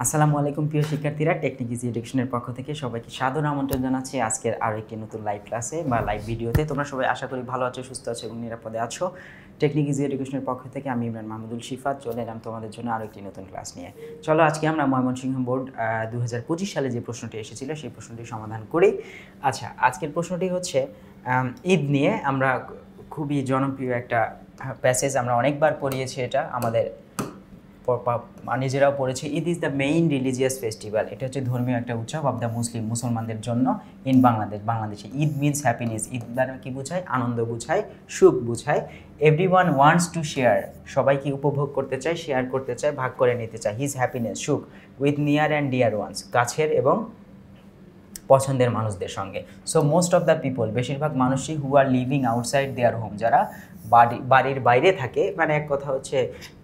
আসসালামু আলাইকুম প্রিয় শিক্ষার্থীরা, টেকনিক ইজি এডুকেশনের পক্ষ থেকে সবাইকে সাদর আমন্ত্রণ জানাচ্ছি আজকের আরও একটি নতুন লাইভ ক্লাসে বা লাইভ ভিডিওতে। তোমরা সবাই আশা করি ভালো আছো, সুস্থ আছো এবং নিরাপদে আছো। টেকনিক ইজি এডুকেশনের পক্ষ থেকে আমি ইমরান মাহমুদুল শিফাত চলে এলাম তোমাদের জন্য আরও একটি নতুন ক্লাস নিয়ে। চলো আজকে আমরা ময়মনসিংহ বোর্ড 2025 সালে যে প্রশ্নটি এসেছিল সেই প্রশ্নটি সমাধান করি। আচ্ছা, আজকের প্রশ্নটি হচ্ছে ঈদ নিয়ে। আমরা খুবই জনপ্রিয় একটা প্যাসেজ, আমরা অনেকবার পড়িয়েছি, এটা আমাদের নিজেরাও পড়েছে। Eid is the main religious festival. এটা হচ্ছে ধর্মীয় একটা উৎসব অফ দ্য মুসলমানদের জন্য ইন বাংলাদেশে। Eid means happiness. ঈদ দ্বারা কী বোঝায়? আনন্দ বোঝায়, সুখ বোঝায়। Everyone wants to share. সবাই কি উপভোগ করতে চায়, শেয়ার করতে চায়, ভাগ করে নিতে চায়। হিজ হ্যাপিনেস, সুখ, with near and deer once, কাছের এবং পছন্দের মানুষদের সঙ্গে। So most of the people, বেশিরভাগ মানুষই, হু আর লিভিং আউটসাইড দেয়ার হোম, যারা বাড়ির বাইরে থাকে, মানে এক কথা হচ্ছে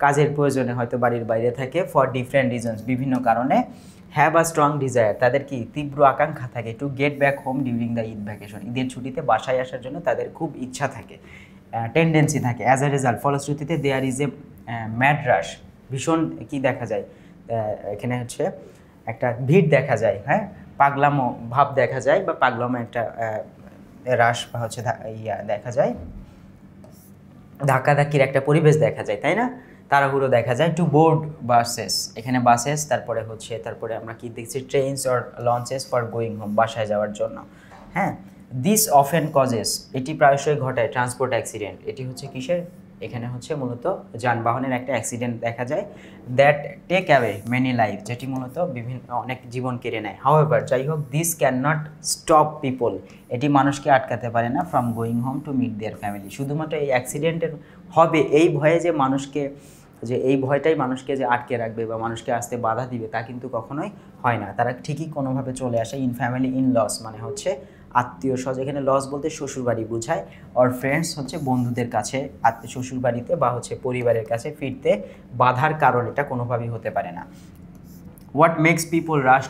কাজের প্রয়োজনে হয়তো বাড়ির বাইরে থাকে, ফর ডিফারেন্ট রিজনস, বিভিন্ন কারণে, হ্যাভ আ স্ট্রং ডিজায়ার, তাদের কি তীব্র আকাঙ্ক্ষা থাকে, to get back home during the Eid vacation, ঈদের ছুটিতে বাসায় আসার জন্য তাদের খুব ইচ্ছা থাকে, টেন্ডেন্সি থাকে। অ্যাজ এ রেজাল্ট, ফলশ্রুতিতে, দেয়ার ইজ এ ম্যাড রাশ, ভীষণ কি দেখা যায় এখানে হচ্ছে একটা ভিড় দেখা যায়, হ্যাঁ, পাগলামো ভাব দেখা যায়, বা পাগলামো একটা রাশ বা হচ্ছে দেখা যায়, ধাক্কাধাক্কির একটা পরিবেশ দেখা যায়, তাই না? তাড়াহুড়ো দেখা যায়। টু বোর্ড বাসেস, এখানে বাসেস, তারপরে আমরা কি দেখছি, trains or launches for going home, বাসায় যাওয়ার জন্য, হ্যাঁ। দিস অফেন কজেস, এটি প্রায়শই ঘটায় ট্রান্সপোর্ট অ্যাক্সিডেন্ট, এটি হচ্ছে কিসের? এখানে হচ্ছে মূলত যানবাহনের একটা অ্যাক্সিডেন্ট দেখা যায়। That take away many life, যেটি মূলত অনেক জীবন কেড়ে নেয়। হাউএভার, যাই হোক, this can not stop people, এটি মানুষকে আটকাতে পারে না, from going home to meet their family. শুধুমাত্র এই অ্যাক্সিডেন্টের হবে এই ভয়ে যে এই ভয়টাই মানুষকে যে আটকে রাখবে বা মানুষকে আসতে বাধা দিবে, তা কিন্তু কখনোই হয় না। তারা ঠিকই কোনোভাবে চলে আসে। ইন ফ্যামিলি, ইন লস মানে হচ্ছে আত্মীয় স্বজন, এখানে লস বলতে শ্বশুরবাড়ি বোঝায়, অর ফ্রেন্ডস হচ্ছে বন্ধুদের কাছে, শ্বশুরবাড়িতে বা হচ্ছে পরিবারের কাছে ফিরতে বাধার কারণ এটা কোনোভাবেই হতে পারে না। What makes people rush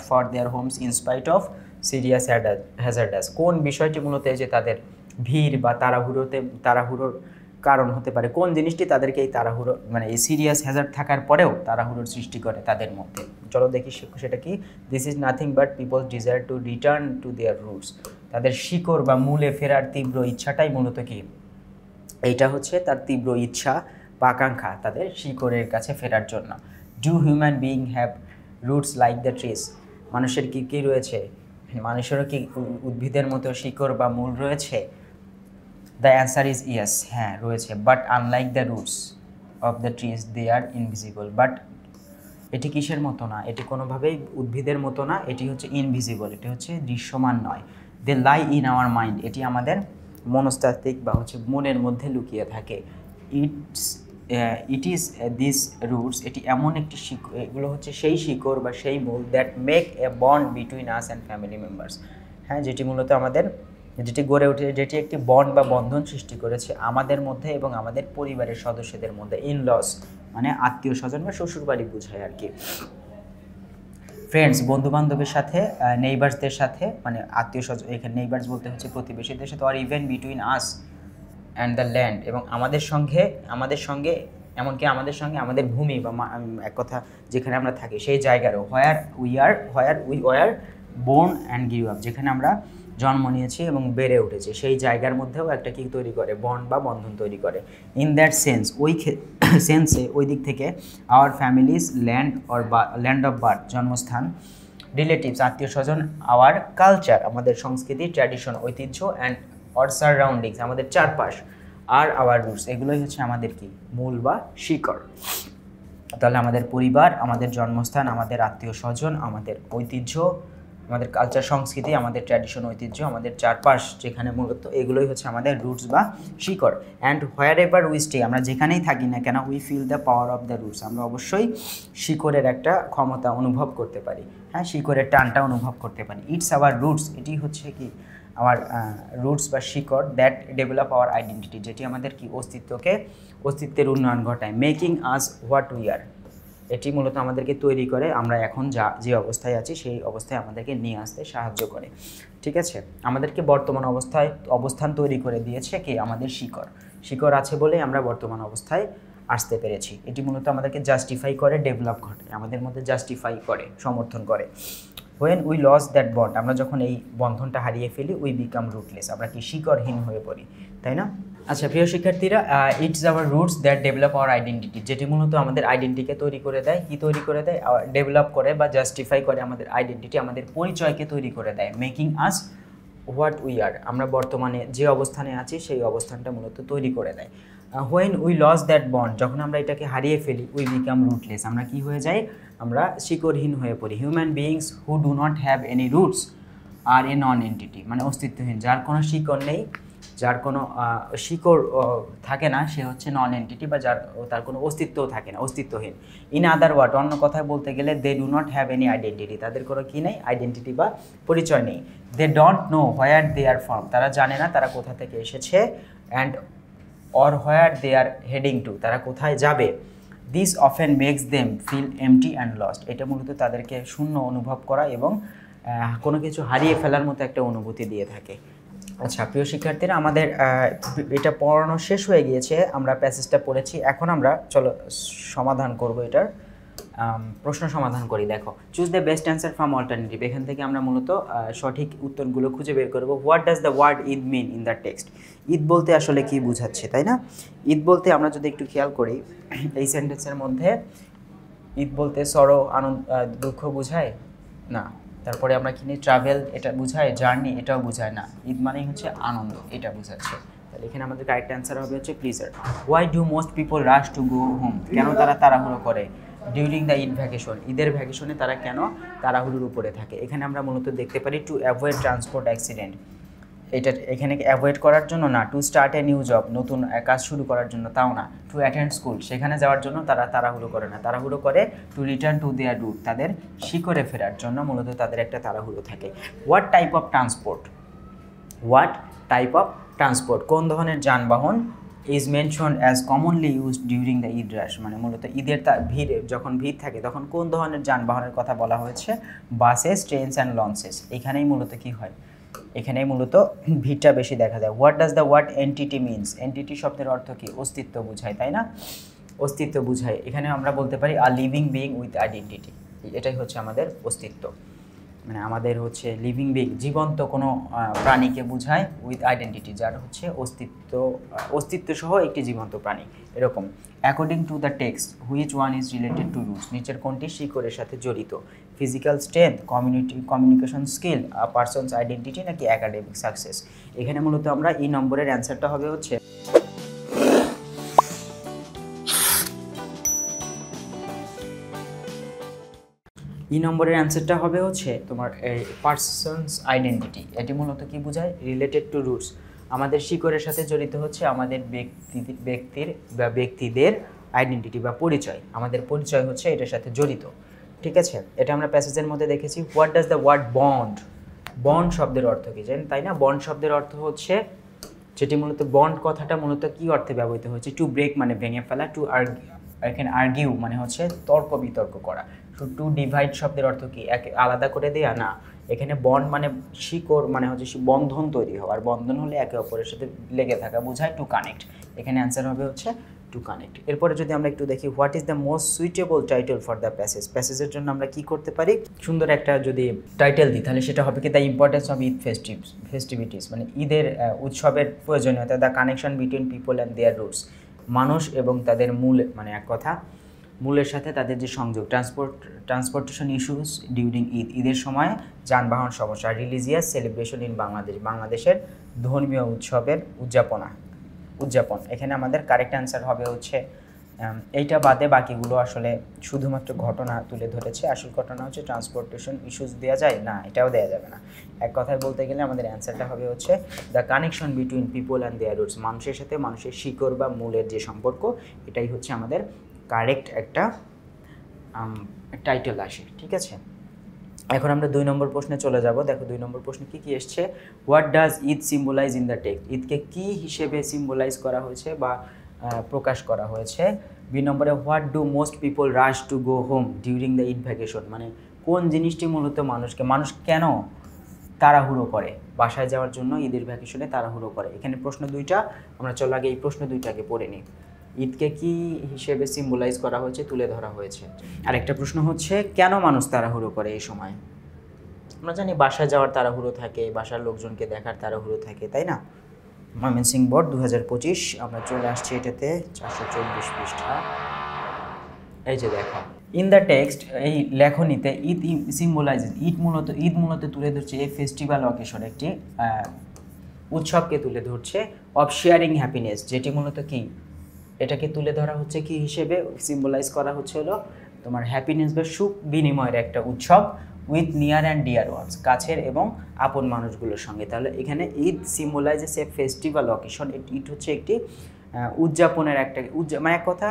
for their homes in spite of serious hazardous, কোন বিষয়টি মূলত যে তাদের ভিড় বা তাড়াহুড়োর কারণ হতে পারে, কোন জিনিসটি তাদেরকে এই তাড়াহুড়ো মানে এই সিরিয়াস হ্যাজার্ড থাকার পরেও তাড়াহুড়োর সৃষ্টি করে তাদের মধ্যে। চলো দেখি সেটা কি। This is nothing but people desire to return to there roots, তাদের শিকড় বা মূলে ফেরার তীব্র ইচ্ছাটাই মূলত কি, এইটা হচ্ছে তার তীব্র ইচ্ছা বা আকাঙ্ক্ষা, তাদের শিকড়ের কাছে ফেরার জন্য। Do human being have roots like the trees, মানুষের কি রয়েছে, মানুষেরও কি উদ্ভিদের মতো শিকড় বা মূল রয়েছে? দ্য অ্যান্সার ইজ ইয়েস, হ্যাঁ রয়েছে। But unlike the roots of the trees they are invisible, but এটি কিসের মতো না, এটি কোনোভাবেই উদ্ভিদের মতো না, এটি হচ্ছে ইনভিজিবল, এটি হচ্ছে দৃশ্যমান নয়। দে লাই ইন আওয়ার মাইন্ড, এটি আমাদের মনস্তাত্ত্বিক বা হচ্ছে মনের মধ্যে লুকিয়ে থাকে। ইট ইজ দিস রুটস, এটি এমন একটি এগুলো হচ্ছে সেই শিকড় বা সেই মূল, that make a bond between us and family members, হ্যাঁ, যেটি মূলত যেটি গড়ে উঠে, যেটি একটি বন্ড বা বন্ধন সৃষ্টি করেছে আমাদের মধ্যে এবং আমাদের পরিবারের সদস্যদের মধ্যে। ইন লস মানে আত্মীয় স্বজন বা শ্বশুরবাড়ি বোঝায় আর কি। ফ্রেন্ডস বন্ধুবান্ধবের সাথে, নেইবার্সদের সাথে, মানে আত্মীয় স্বজন, এখানে নেইবার্স বলতে হচ্ছে প্রতিবেশীদের সাথে, or even between us and the land, এবং আমাদের সঙ্গে এমনকি আমাদের সঙ্গে আমাদের ভূমি বা এক কথা যেখানে আমরা থাকি সেই জায়গারও। Where we were born and grew up, যেখানে আমরা জন্ম নিয়েছি এবং বেড়ে উঠেছি সেই জায়গার মধ্যেও একটা কি তৈরি করে, বন্ড বা বন্ধন তৈরি করে। ইন দ্যাট সেন্স, ওই সেন্সে, ওই দিক থেকে, our families land of birth, জন্মস্থান, রিলেটিভস আত্মীয় স্বজন, আওয়ার কালচার আমাদের সংস্কৃতি, ট্র্যাডিশন ঐতিহ্য, অ্যান্ড অর সারাউন্ডিংস আমাদের চারপাশ, আর আওয়ার রুটস এগুলোই হচ্ছে আমাদের কি মূল বা শিকড়। তাহলে আমাদের পরিবার, আমাদের জন্মস্থান, আমাদের আত্মীয় স্বজন, আমাদের ঐতিহ্য, আমাদের কালচার সংস্কৃতি, আমাদের ট্র্যাডিশন ঐতিহ্য, আমাদের চারপাশ যেখানে মূলত এগুলোই হচ্ছে আমাদের রুটস বা শিকড়। And wherever we stay, আমরা যেখানেই থাকি না কেন, we feel the power of the roots, আমরা অবশ্যই শিকড়ের একটা ক্ষমতা অনুভব করতে পারি, হ্যাঁ, শিকড়ের টানটা অনুভব করতে পারি। ইটস আওয়ার রুটস, এটি হচ্ছে কি আমার রুটস বা শিকড়, দ্যাট ডেভেলপ আওয়ার আইডেন্টিটি, যেটি আমাদের কি অস্তিত্বের উন্নয়ন ঘটায়। Making us what we are, এটি মূলত আমাদেরকে তৈরি করে, আমরা এখন যে অবস্থায় আছি সেই অবস্থায় আমাদেরকে নিয়ে আসতে সাহায্য করে। ঠিক আছে, আমাদেরকে বর্তমান অবস্থান তৈরি করে দিয়েছে কি আমাদের শিকড় আছে বলেই আমরা বর্তমান অবস্থায় আসতে পেরেছি। এটি মূলত আমাদেরকে জাস্টিফাই করে, ডেভেলপ ঘটে, আমাদের মধ্যে জাস্টিফাই করে, সমর্থন করে। When we lose that bond, আমরা যখন এই বন্ধনটা হারিয়ে ফেলি, উই বিকাম রুটলেস, আমরা কি শিকড়হীন হয়ে পড়ি, তাই না? আচ্ছা প্রিয় শিক্ষার্থীরা, it's hour roots that develop our identity, যেটি মূলত আমাদের আইডেন্টিটিকে তৈরি করে দেয়, কি তৈরি করে দেয়, ডেভেলপ করে বা জাস্টিফাই করে আমাদের আইডেন্টিটি, আমাদের পরিচয়কে তৈরি করে দেয়, making us what we are, আমরা বর্তমানে যে অবস্থানে আছি সেই অবস্থানটা মূলত তৈরি করে দেয়। When we lose that bond, যখন আমরা এটাকে হারিয়ে ফেলি, উই বিকাম রুটলেস, আমরা কি হয়ে যাই, আমরা শিকড়হীন হয়ে পড়ি। Human beings who do not have any roots are a non entity, মানে অস্তিত্বহীন, যার কোনো শিকড় নেই, যার কোনো শিকড় থাকে না, সে হচ্ছে নন এন্টিটি, বা তার কোনো অস্তিত্বও থাকে না, অস্তিত্বহীন। ইন আদার ওয়ার্ড, অন্য কথায় বলতে গেলে, they do not have any identity, তাদের কোনো কী নেই, আইডেন্টিটি বা পরিচয় নেই। They don't know where they are from, তারা জানে না তারা কোথা থেকে এসেছে, and or where they are heading to, তারা কোথায় যাবে। This often makes them feel empty and lost, এটা মূলত তাদেরকে শূন্য অনুভব করা এবং কোনো কিছু হারিয়ে ফেলার মতো একটা অনুভূতি দিয়ে থাকে। আচ্ছা প্রিয় শিক্ষার্থীরা, আমাদের এটা পড়ানো শেষ হয়ে গিয়েছে, আমরা প্যাসেজটা পড়েছি, এখন আমরা চলো সমাধান করব, এটার প্রশ্ন সমাধান করি। দেখো, choose the best answer from alternative, এখান থেকে আমরা মূলত সঠিক উত্তরগুলো খুঁজে বের করব। What does the word Eid mean in the text, Eid বলতে আসলে কি বোঝাচ্ছে, তাই না? ঈদ বলতে আমরা যদি একটু খেয়াল করি, এই সেন্টেন্সের মধ্যে ঈদ বলতে সরো, আনন্দ, দুঃখ বোঝায় না। তারপরে আমরা কিনি ট্রাভেল, এটা বোঝায়, জার্নি, এটাও বোঝায় না। ঈদ মানেই হচ্ছে আনন্দ, এটা বোঝাচ্ছে। তাহলে এখানে আমাদের কারেক্ট অ্যান্সার হবে হচ্ছে pleasure. Why do most people rush to go home, কেন তারা তাড়াহুড়ো করে ডিউরিং দ্য ঈদ ভ্যাকেশন, ঈদের ভ্যাকেশনে তারা কেন তাড়াহুড়োর উপরে থাকে। এখানে আমরা মূলত দেখতে পারি টু অ্যাভয়েড ট্রান্সপোর্ট অ্যাক্সিডেন্ট, এটা এখানে অ্যাভয়েড করার জন্য না, to start a new job, নতুন কাজ শুরু করার জন্য, তাও না। টু অ্যাটেন্ড স্কুল, সেখানে যাওয়ার জন্য তারা তাড়াহুড়ো করে না, তাড়াহুড়ো করে to return to their root, তাদের শিকড়ে ফেরার জন্য মূলত তাদের একটা তাড়াহুড়ো থাকে। What type of transport, what type of transport, কোন ধরনের যানবাহন is mentioned as commonly used during the Eid rush, মানে মূলত ঈদের ভিড়, যখন ভিড় থাকে তখন কোন ধরনের যানবাহনের কথা বলা হয়েছে, বাসেস, ট্রেনস অ্যান্ড লঞ্চেস, এখানেই মূলত কি হয়, এখানেই মূলত ভিড়টা বেশি দেখা যায়। What does the word entity means, entity শব্দের অর্থ কি, অস্তিত্ব বোঝায়, তাই না? অস্তিত্ব বোঝায়, এখানে আমরা বলতে পারি আ লিভিং বিইং উইথ আইডেন্টিটি, এটাই হচ্ছে আমাদের অস্তিত্ব, মানে আমাদের হচ্ছে লিভিং বিং, জীবন্ত কোনো প্রাণীকে বোঝায়, উইথ আইডেন্টিটি, যার হচ্ছে অস্তিত্ব সহ একটি জীবন্ত প্রাণী, এরকম। According to the text which one is related to roots, নিচের কোনটি শিকড়ের সাথে জড়িত, physical strength, communication skill, persons identity, নাকি একাডেমিক সাকসেস। এখানে মূলত আমরা এই নম্বরের অ্যান্সারটা হবে হচ্ছে ই নম্বরের অ্যান্সারটা হবে হচ্ছে তোমার পারসনস আইডেন্টিটি। এটি মূলত কি বোঝায়, রিলেটেড টু রুটস, আমাদের শিকড়ের সাথে জড়িত হচ্ছে আমাদের ব্যক্তির বা ব্যক্তিদের আইডেন্টিটি বা পরিচয়, আমাদের পরিচয় হচ্ছে এটার সাথে জড়িত, ঠিক আছে? এটা আমরা প্যাসেজের মধ্যে দেখেছি। What does the word bond, bond শব্দের অর্থ কি জানেন, তাই না? বন্ড শব্দের অর্থ হচ্ছে, যেটি মূলত বন্ড কথাটা মূলত কি অর্থে ব্যবহৃত হয়েছে, টু ব্রেক মানে ভেঙে ফেলা, টু এখানে আর্গিউ মানে হচ্ছে তর্ক বিতর্ক করা। টু ডিভাইড শব্দের অর্থ কি, আলাদা করে দেয়া না, এখানে বন্ড মানে শিকড়, মানে হচ্ছে বন্ধন তৈরি হওয়া, আর বন্ধন হলে একে অপরের সাথে লেগে থাকা বোঝায়, টু কানেক্ট, এখানে অ্যান্সার হবে হচ্ছে টু কানেক্ট। এরপরে যদি আমরা একটু দেখি, what is the most suitable title for the passage, প্যাসেজের জন্য আমরা কি করতে পারি, সুন্দর একটা যদি টাইটেল দিই তাহলে সেটা হবে কি, the importance of Eid festivities, মানে ঈদের উৎসবের প্রয়োজনীয়তা, the connection between people and there roots, মানুষ এবং তাদের মূল, মানে এক কথা মূলের সাথে তাদের যে সংযোগ, ট্রান্সপোর্টেশন ইস্যুস ডিউরিং ঈদ, ঈদের সময় যানবাহন সমস্যা, রিলিজিয়াস সেলিব্রেশন ইন বাংলাদেশ, বাংলাদেশের ধর্মীয় উৎসবের উদযাপন। এখানে আমাদের কারেক্ট অ্যান্সার হবে হচ্ছে এইটা বাদে বাকিগুলো আসলে শুধুমাত্র ঘটনা তুলে ধরেছে, আসল ঘটনা হচ্ছে ট্রান্সপোর্টেশন ইস্যুস দেওয়া যায় না, এটাও দেওয়া যাবে না। এক কথায় বলতে গেলে আমাদের অ্যান্সারটা হবে হচ্ছে the connection between people and there roots, মানুষের সাথে মানুষের শিকড় বা মূলের যে সম্পর্ক, এটাই হচ্ছে আমাদের কারেক্ট একটা টাইটেল আসে, ঠিক আছে? এখন আমরা 2 নম্বর প্রশ্নে চলে যাব। দেখো 2 নম্বর প্রশ্নে কি কি এসছে, what does Eid symbolise in the text, ঈদকে কি হিসেবে সিম্বলাইজ করা হয়েছে বা প্রকাশ করা হয়েছে। বি নম্বরে, what do most people rush to go home during the Eid vacation, মানে কোন জিনিসটি মূলত মানুষ কেন তাড়াহুড়ো করে, বাসায় যাওয়ার জন্য ঈদের ভ্যাকেশনে তাড়াহুড়ো করে। এখানে প্রশ্ন 2টা, আমরা চলো আগে এই প্রশ্ন 2টাকে পড়ে নিই। ঈদকে কি হিসেবে সিম্বলাইজ করা হয়েছে, তুলে ধরা হয়েছে। আরেকটা প্রশ্ন হচ্ছে কেন মানুষ তাড়াহুড়ো করে এই সময়? আমরা জানি বাসায় যাওয়ার তাড়াহুড়ো থাকে, বাসার লোকজনকে দেখার তাড়াহুড়ো থাকে, তাই না? ময়মনসিংহ বোর্ড 2025, আমরা চলে আসছি এটাতে 424 পৃষ্ঠা। এই যে দেখো, ইন দ্য টেক্সট, এই লেখনীতে ঈদ সিম্বলাইজেস, ঈদ মূলত তুলে ধরছে এই ফেস্টিভ্যাল অকেশন, একটি উৎসবকে তুলে ধরছে, অফ শেয়ারিং হ্যাপিনেস, যেটি মূলত কি এটাকে তুলে ধরা হচ্ছে কি হিসেবে সিম্বলাইজ করা হচ্ছে হলো তোমার হ্যাপিনেস বা সুখ বিনিময়ের একটা উৎসব, with near and deer once, কাছের এবং আপন মানুষগুলোর সঙ্গে। তাহলে এখানে Eid symbolises a festival occasion, Eid হচ্ছে একটি উদযাপনের একটা মানে এক কথা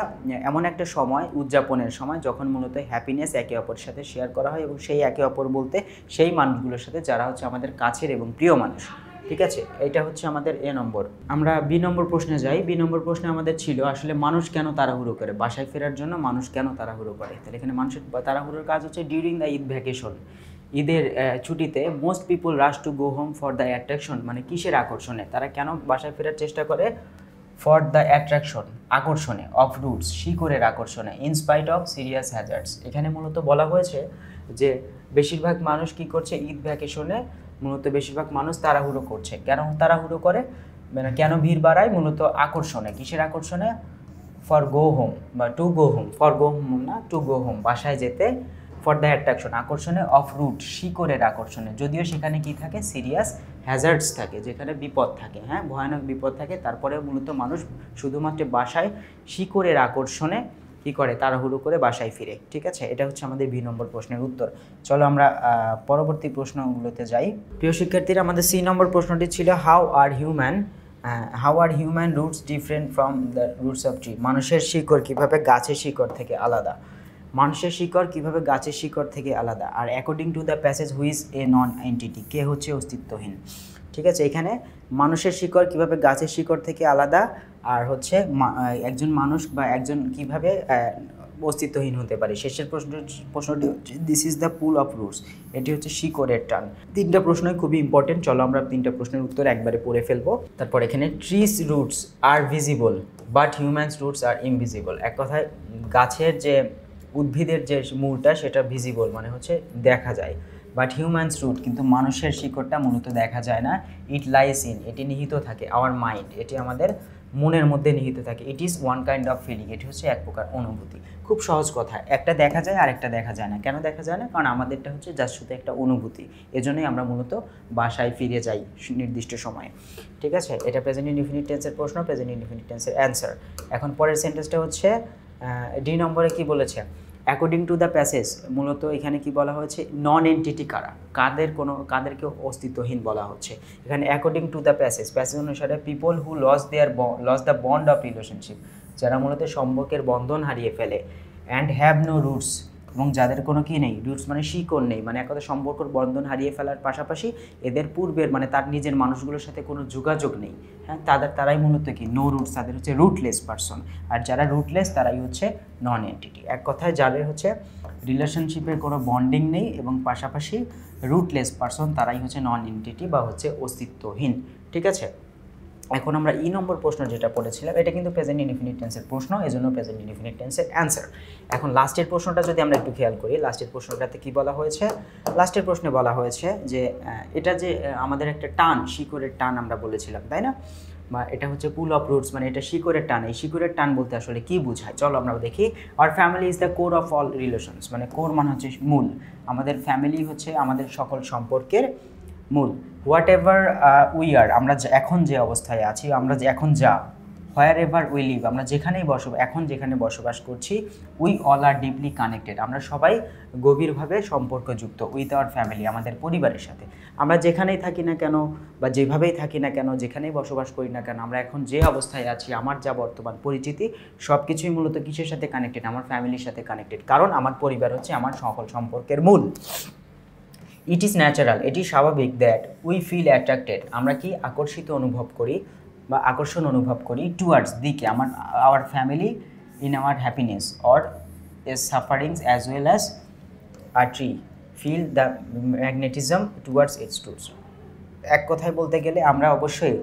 এমন একটা সময়, উদযাপনের সময় যখন মূলত হ্যাপিনেস একে অপরের সাথে শেয়ার করা হয়, এবং সেই একে অপর বলতে সেই মানুষগুলোর সাথে যারা হচ্ছে আমাদের কাছের এবং প্রিয় মানুষ। ঠিক আছে, এটা হচ্ছে আমাদের এ নম্বর। আমরা বি নম্বর প্রশ্নে যাই। বি নম্বর প্রশ্নে আমাদের ছিল আসলে মানুষ কেন তাড়াহুড়ো করে, বাসায় ফেরার জন্য মানুষ কেন তাড়াহুড়ো করে। তাহলে এখানে মানুষের তাড়াহুড়োর কাজ হচ্ছে ডিউরিং দ্য ঈদ ভ্যাকেশন, ঈদের ছুটিতে most people rush to go home for the attraction, মানে কিসের আকর্ষণে তারা কেন বাসায় ফেরার চেষ্টা করে, ফর দ্য অ্যাট্রাকশন আকর্ষণে, অফ রুটস শিকড়ের আকর্ষণে, ইনস্পাইট অফ সিরিয়াস হ্যাজার্ডস। এখানে মূলত বলা হয়েছে যে বেশিরভাগ মানুষ কি করছে ঈদ ভ্যাকেশনে, মূলত বেশিরভাগ মানুষ তাড়াহুড়ো করছে। কেন তাড়াহুড়ো করে, মানে কেন ভিড় বাড়ায়, মূলত আকর্ষণে, কিসের আকর্ষণে, ফর গো হোম বা to go home, for go home না টু গো হোম, বাসায় যেতে, ফর দ্য অ্যাট্রাকশন আকর্ষণে, অফ রুট শিকড়ের আকর্ষণে, যদিও সেখানে কি থাকে, সিরিয়াস হ্যাজার্ডস থাকে, যেখানে বিপদ থাকে, হ্যাঁ ভয়ানক বিপদ থাকে, তারপরে মূলত মানুষ শুধুমাত্র বাসায় শিকড়ের আকর্ষণে কী করে, তাড়াহুড়ো করে বাসায় ফিরে। ঠিক আছে, এটা হচ্ছে আমাদের বি নম্বর প্রশ্নের উত্তর। চলো আমরা পরবর্তী প্রশ্নগুলোতে যাই। প্রিয় শিক্ষার্থীরা, আমাদের সি নম্বর প্রশ্নটি ছিল how are human roots different from the roots of tree, মানুষের শিকড় কীভাবে গাছের শিকড় থেকে আলাদা, মানুষের শিকড় কীভাবে গাছের শিকড় থেকে আলাদা। আর according to the passage who's a non entity, কে হচ্ছে অস্তিত্বহীন। ঠিক আছে, এখানে মানুষের শিকড় কীভাবে গাছের শিকড় থেকে আলাদা, আর হচ্ছে একজন মানুষ বা একজন কীভাবে অস্তিত্বহীন হতে পারে। শেষের প্রশ্নটি হচ্ছে this is the pool of roots, এটি হচ্ছে শিকড়ের টান। তিনটা প্রশ্নই খুবই ইম্পর্টেন্ট। চলো আমরা তিনটা প্রশ্নের উত্তর একবারে পড়ে ফেলবো। তারপর এখানে trees roots are visible but humans roots are invisible, এক কথায় গাছের যে উদ্ভিদের যে মূলটা সেটা ভিজিবল মানে হচ্ছে দেখা যায়, বাট হিউম্যানস রুট কিন্তু মানুষের শিকড়টা মূলত দেখা যায় না। ইট লাইস ইন, এটি নিহিত থাকে, আওয়ার মাইন্ড, এটি আমাদের মনের মধ্যে নিহিত থাকে। It is one kind of feeling, এটি হচ্ছে এক প্রকার অনুভূতি। খুব সহজ কথা, একটা দেখা যায় আর একটা দেখা যায় না। কেন দেখা যায় না? কারণ আমাদেরটা হচ্ছে যার সাথে একটা অনুভূতি, এজন্যই আমরা মূলত বাসায় ফিরে যাই নির্দিষ্ট সময়ে। ঠিক আছে, এটা প্রেজেন্ট ইনডিফিনিট টেন্সের প্রশ্ন, প্রেজেন্ট ইনডিফিনিট টেন্সের অ্যান্সার। এখন পরের সেন্টেন্সটা হচ্ছে ডি নম্বরে কি বলেছে, অ্যাকর্ডিং টু দ্য প্যাসেজ, মূলত এখানে কি বলা হয়েছে, নন এন্টিটি কারা, কাদেরকে অস্তিত্বহীন বলা হচ্ছে। এখানে অ্যাকর্ডিং টু দ্য প্যাসেজ অনুসারে people who loss the bond of relationship, যারা মূলত সম্পর্কের বন্ধন হারিয়ে ফেলে, অ্যান্ড হ্যাভ নো রুটস, এবং যাদের কোনো কি নেই, রুটস মানে শিকড় নেই, মানে এক কথা সম্পর্কের বন্ধন হারিয়ে ফেলার পাশাপাশি এদের পূর্বের মানে তার নিজের মানুষগুলোর সাথে কোনো যোগাযোগ নেই, হ্যাঁ তারাই মূলত কি নো রুটস, তাদের হচ্ছে রুটলেস পারসন। আর যারা রুটলেস তারাই হচ্ছে নন এন্টিটি। এক কথায় যাদের হচ্ছে রিলেশনশিপের কোনো বন্ডিং নেই এবং পাশাপাশি রুটলেস পারসন, তারাই হচ্ছে নন এন্টিটি বা হচ্ছে অস্তিত্বহীন। ঠিক আছে, এখন আমরা ই নম্বর প্রশ্ন যেটা পড়েছিলাম এটা কিন্তু প্রেজেন্ট ইনডিফিনিট টেন্সের প্রশ্ন, এজন্য প্রেজেন্ট ইনডিফিনিট টেন্সের অ্যান্সার। এখন লাস্টের প্রশ্নটা যদি আমরা একটু খেয়াল করি, লাস্টের প্রশ্নটাতে কি বলা হয়েছে, লাস্টের প্রশ্নে বলা হয়েছে যে এটা যে আমাদের একটা টান, শিকড়ের টান আমরা বলেছিলাম, তাই না, বা এটা হচ্ছে পুল অফ রুটস, মানে এটা শিকড়ের টান। এই শিকড়ের টান বলতে আসলে কি বোঝায়, চলো আমরা দেখি। আর family is the core of all relations, মানে কোর মানে হচ্ছে মূল, আমাদের ফ্যামিলি হচ্ছে আমাদের সকল সম্পর্কের মূল। হোয়াট এভার উই আর, আমরা এখন যে অবস্থায় আছি, আমরা যে এখন যা, হোয়ার এভার উই লিভ, আমরা যেখানেই এখন যেখানে বসবাস করছি, we all R deeply connected, আমরা সবাই গভীরভাবে সম্পর্কযুক্ত উইথ আওয়ার ফ্যামিলি, আমাদের পরিবারের সাথে। আমরা যেখানেই থাকি না কেন বা যেভাবেই থাকি না কেন, যেখানেই বসবাস করি না কেন, আমরা এখন যে অবস্থায় আছি, আমার যা বর্তমান পরিচিতি সব কিছুই মূলত কিসের সাথে কানেক্টেড, আমার ফ্যামিলির সাথে কানেক্টেড, কারণ আমার পরিবার হচ্ছে আমার সকল সম্পর্কের মূল। ইট ইজ ন্যাচারাল, এটি স্বাভাবিক, দ্যাট উই ফিল অ্যাট্রাক্টেড, আমরা কি আকর্ষিত অনুভব করি বা আকর্ষণ অনুভব করি, টুয়ার্ডস দিকে, our family in our happiness or as sufferings as well as a tree feel the magnetism towards its roots. এক কথায় বলতে গেলে আমরা অবশ্যই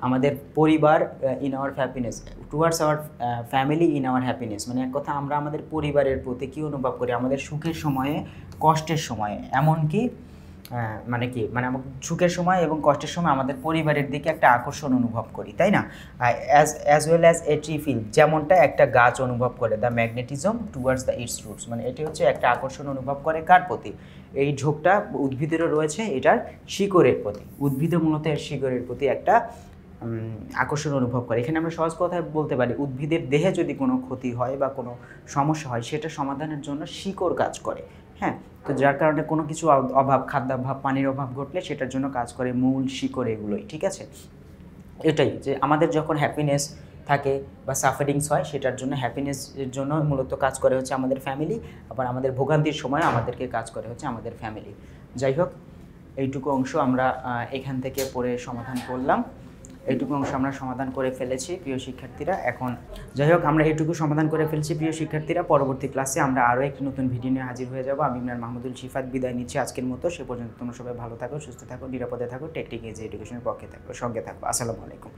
আমাদের পরিবার in our happiness, towards our family in our happiness, মানে এক কথা আমরা আমাদের পরিবারের প্রতি কী অনুভব করি আমাদের সুখের সময়ে, কষ্টের সময়ে, এমনকি মানে কি মানে সুখের সময় এবং কষ্টের সময় আমাদের পরিবারের দিকে একটা আকর্ষণ অনুভব করি, তাই না? As well as a tree feel, যেমনটা একটা গাছ অনুভব করে the magnetism towards the its roots, মানে এটি হচ্ছে একটা আকর্ষণ অনুভব করে কার প্রতি? এই ঝোঁকটা উদ্ভিদেরও রয়েছে এটার শিকড়ের প্রতি। উদ্ভিদও মূলত এর শিকড়ের প্রতি একটা আকর্ষণ অনুভব করে। এখানে আমরা সহজ কথায় বলতে পারি উদ্ভিদের দেহে যদি কোনো ক্ষতি হয় বা কোনো সমস্যা হয় সেটা সমাধানের জন্য শিকড় কাজ করে। হ্যাঁ, তো যার কারণে কোনো কিছু অভাব, খাদ্যাভাব, পানির অভাব ঘটলে সেটার জন্য কাজ করে মূল, শিকড়, এগুলোই। ঠিক আছে, এটাই যে আমাদের যখন হ্যাপিনেস থাকে বা সাফারিংস হয় সেটার জন্য, হ্যাপিনেসের জন্য মূলত কাজ করে হচ্ছে আমাদের ফ্যামিলি, আবার আমাদের ভোগান্তির সময় আমাদেরকে কাজ করে হচ্ছে আমাদের ফ্যামিলি। যাই হোক, এইটুকু অংশ আমরা এখান থেকে পড়ে সমাধান করলাম, এইটুকু অংশ আমরা সমাধান করে ফেলেছি প্রিয় শিক্ষার্থীরা। এখন যাই হোক, আমরা এইটুকু সমাধান করে ফেলছি প্রিয় শিক্ষার্থীরা। পরবর্তী ক্লাসে আমরা আরও একটি নতুন ভিডিও নিয়ে হাজির হয়ে যাব। আমি ইমরান মাহমুদুল শিফাত বিদায় নিচ্ছি আজকের মতো। সে পর্যন্ত তোমরা সবাই ভালো থাকো, সুস্থ থাকো, নিরাপদে থাকো, টেকনিক এজ এডুকেশনের পক্ষে থাকো, সঙ্গে থাকো। আসসালামু আলাইকুম।